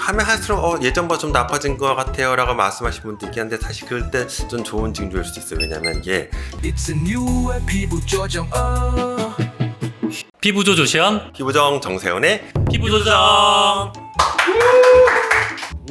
하면 할수록 예전보다 좀 나빠진 것 같아요 라고 말씀하신 분도 있긴 한데, 사실 그럴 때 좀 좋은 징조일 수도 있어요. 왜냐면 이게 피부조조션 피부정 정세훈의 피부조정.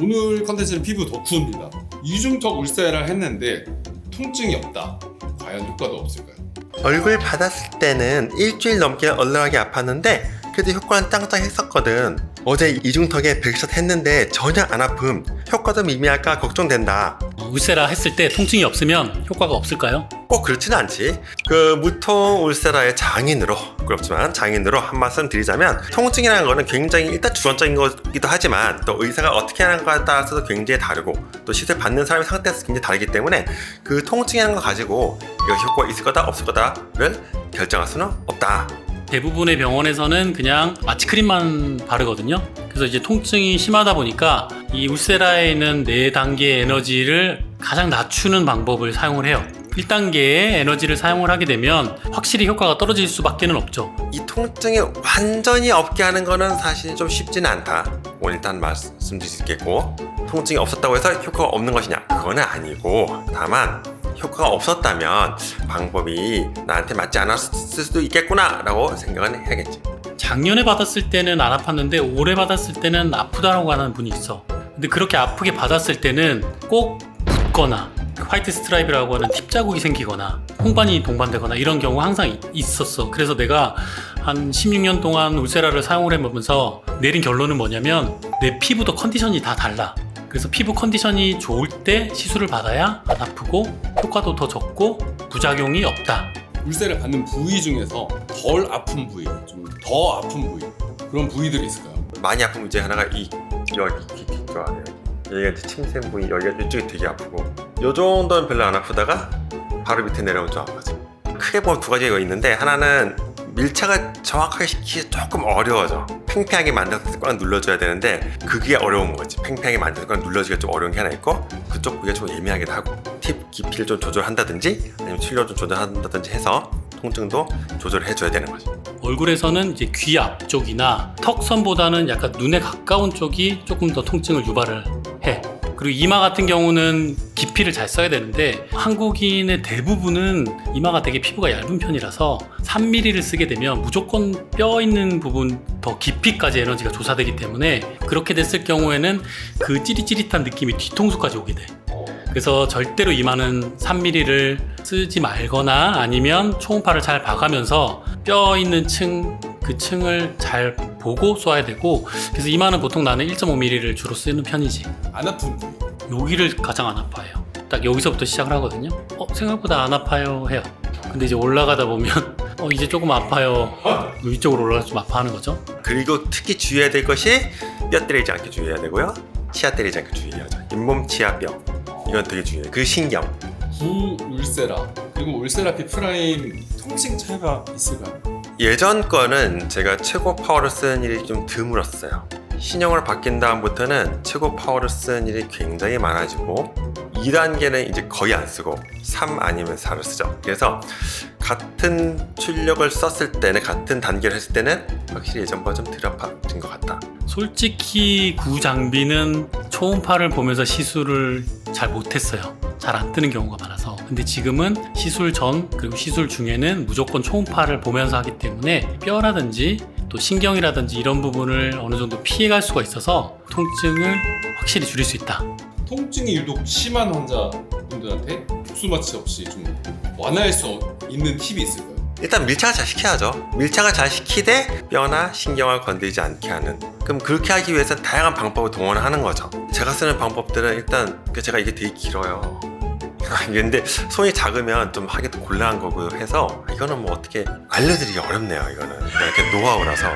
오늘 컨텐츠는 피부 덕후입니다. 이중턱 울세라를 했는데 통증이 없다. 과연 효과도 없을까요? 얼굴 받았을 때는 일주일 넘게 얼얼하게 아팠는데 그래도 효과는 짱짱했었거든. 어제 이중턱에 백샷 했는데 전혀 안 아픔. 효과도 미미할까 걱정된다. 울세라 했을 때 통증이 없으면 효과가 없을까요? 꼭 그렇지는 않지. 그 무통 울세라의 장인으로, 그렇지만 장인으로 한 말씀 드리자면, 통증이라는 거는 굉장히 일단 주관적인 거기도 하지만 또 의사가 어떻게 하는 거에 따라서도 굉장히 다르고 또 시술 받는 사람의 상태에서 굉장히 다르기 때문에 그 통증이라는 거 가지고 이거 효과가 있을 거다 없을 거다를 결정할 수는 없다. 대부분의 병원에서는 그냥 마취크림만 바르거든요. 그래서 이제 통증이 심하다 보니까 이 울세라에 있는 4단계의 에너지를 가장 낮추는 방법을 사용을 해요. 1단계의 에너지를 사용을 하게 되면 확실히 효과가 떨어질 수밖에 없죠. 이 통증이 완전히 없게 하는 거는 사실 좀 쉽지는 않다. 일단 말씀드릴 수 있겠고, 통증이 없었다고 해서 효과가 없는 것이냐? 그거는 아니고, 다만 효과가 없었다면 방법이 나한테 맞지 않았을 수도 있겠구나 라고 생각은 해야겠지. 작년에 받았을 때는 안 아팠는데 올해 받았을 때는 아프다라고 하는 분이 있어. 근데 그렇게 아프게 받았을 때는 꼭 붓거나 화이트 스트라이프라고 하는 팁 자국이 생기거나 홍반이 동반되거나 이런 경우가 항상 있었어. 그래서 내가 한 16년 동안 울세라를 사용을 해보면서 내린 결론은 뭐냐면, 내 피부도 컨디션이 다 달라. 그래서 피부 컨디션이 좋을 때 시술을 받아야 안 아프고 효과도 더 적고 부작용이 없다. 울세를 받는 부위 중에서 덜 아픈 부위, 좀 더 아픈 부위, 그런 부위들이 있을까요? 많이 아픈 문제 하나가 여기 좋아해요. 여기가 이제 침샘 부위, 여기가 이쪽이 되게 아프고, 요 정도는 별로 안 아프다가 바로 밑에 내려오면 좀 아파져. 크게 보면 두 가지가 있는데, 하나는 밀착을 정확하게 시키기 조금 어려워져. 팽팽하게 만들어서 꽉 눌러줘야 되는데 그게 어려운 거지. 팽팽하게 만들어서 꽉 눌러주기가 좀 어려운 게 하나 있고, 그쪽 부위가 좀 예민하기도 하고, 팁 깊이를 좀 조절한다든지 아니면 출력 좀 조절한다든지 해서 통증도 조절해 줘야 되는 거지. 얼굴에서는 이제 귀 앞쪽이나 턱선보다는 약간 눈에 가까운 쪽이 조금 더 통증을 유발을 해. 그리고 이마 같은 경우는 깊이를 잘 써야 되는데, 한국인의 대부분은 이마가 되게 피부가 얇은 편이라서 3mm를 쓰게 되면 무조건 뼈 있는 부분 더 깊이까지 에너지가 조사되기 때문에, 그렇게 됐을 경우에는 그 찌릿찌릿한 느낌이 뒤통수까지 오게 돼. 그래서 절대로 이마는 3mm를 쓰지 말거나 아니면 초음파를 잘 봐가면서 뼈 있는 그 층을 잘 보고 쏘아야 되고, 그래서 이마는 보통 나는 1.5mm를 주로 쓰는 편이지. 안 아픈 부위. 여기를 가장 안 아파해요. 딱 여기서부터 시작을 하거든요. 생각보다 안 아파요 해요. 근데 이제 올라가다 보면 이제 조금 아파요. 위쪽으로 올라가서 좀 아파하는 거죠. 그리고 특히 주의해야 될 것이 뼈 때리지 않게 주의해야 되고요, 치아 때리지 않게 주의해야죠. 잇몸, 치아, 뼈, 이건 되게 중요해요. 그 신경. 구 울세라 그리고 울세라피 프라임 통증 차이가 있을까요? 예전 거는 제가 최고 파워를 쓰는 일이 좀 드물었어요. 신형으로 바뀐 다음부터는 최고 파워를 쓰는 일이 굉장히 많아지고, 2단계는 이제 거의 안 쓰고 3 아니면 4를 쓰죠. 그래서 같은 출력을 썼을 때는, 같은 단계를 했을 때는 확실히 예전보다 좀 덜 아파진 것 같다. 솔직히 구 장비는 초음파를 보면서 시술을 잘 못했어요. 잘 안 뜨는 경우가 많아서. 근데 지금은 시술 전 그리고 시술 중에는 무조건 초음파를 보면서 하기 때문에 뼈라든지 또 신경이라든지 이런 부분을 어느 정도 피해갈 수가 있어서 통증을 확실히 줄일 수 있다. 통증이 유독 심한 환자분들한테 국수마취 없이 좀 완화할 수 있는 팁이 있을까요? 일단 밀착을 잘 시켜야죠. 밀착을 잘 시키되 뼈나 신경을 건드리지 않게 하는. 그럼 그렇게 하기 위해서는 다양한 방법을 동원하는 거죠. 제가 쓰는 방법들은 일단, 제가 이게 되게 길어요. 근데 손이 작으면 좀 하기도 곤란한 거고 해서 이거는 뭐 어떻게 알려드리기 어렵네요. 이거는 이렇게 노하우라서.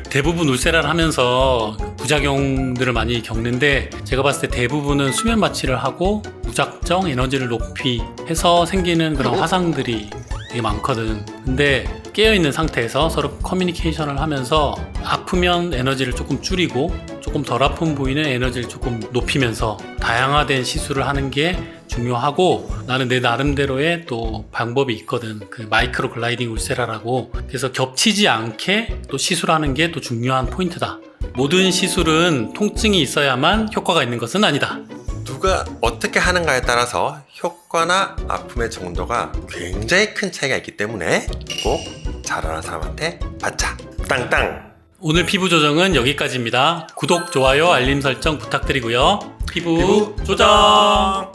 대부분 울세라를 하면서 부작용들을 많이 겪는데, 제가 봤을 때 대부분은 수면 마취를 하고 무작정 에너지를 높이 해서 생기는 그런 화상들이 되게 많거든. 근데 깨어있는 상태에서 서로 커뮤니케이션을 하면서 아프면 에너지를 조금 줄이고 조금 덜 아픈 부위는 에너지를 조금 높이면서 다양화된 시술을 하는 게 중요하고, 나는 내 나름대로의 또 방법이 있거든. 그 마이크로 글라이딩 울세라라고. 그래서 겹치지 않게 또 시술하는 게 또 중요한 포인트다. 모든 시술은 통증이 있어야만 효과가 있는 것은 아니다. 누가 어떻게 하는가에 따라서 효과나 아픔의 정도가 굉장히 큰 차이가 있기 때문에 꼭 잘하는 사람한테 받자. 땅땅. 오늘 피부 조정은 여기까지입니다. 구독, 좋아요, 알림 설정 부탁드리고요. 피부 조정!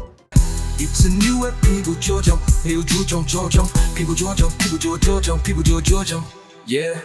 It's a new web 피부 조정, 피부 조정, 피부 조정, 피부 조정, 피부 조정, yeah.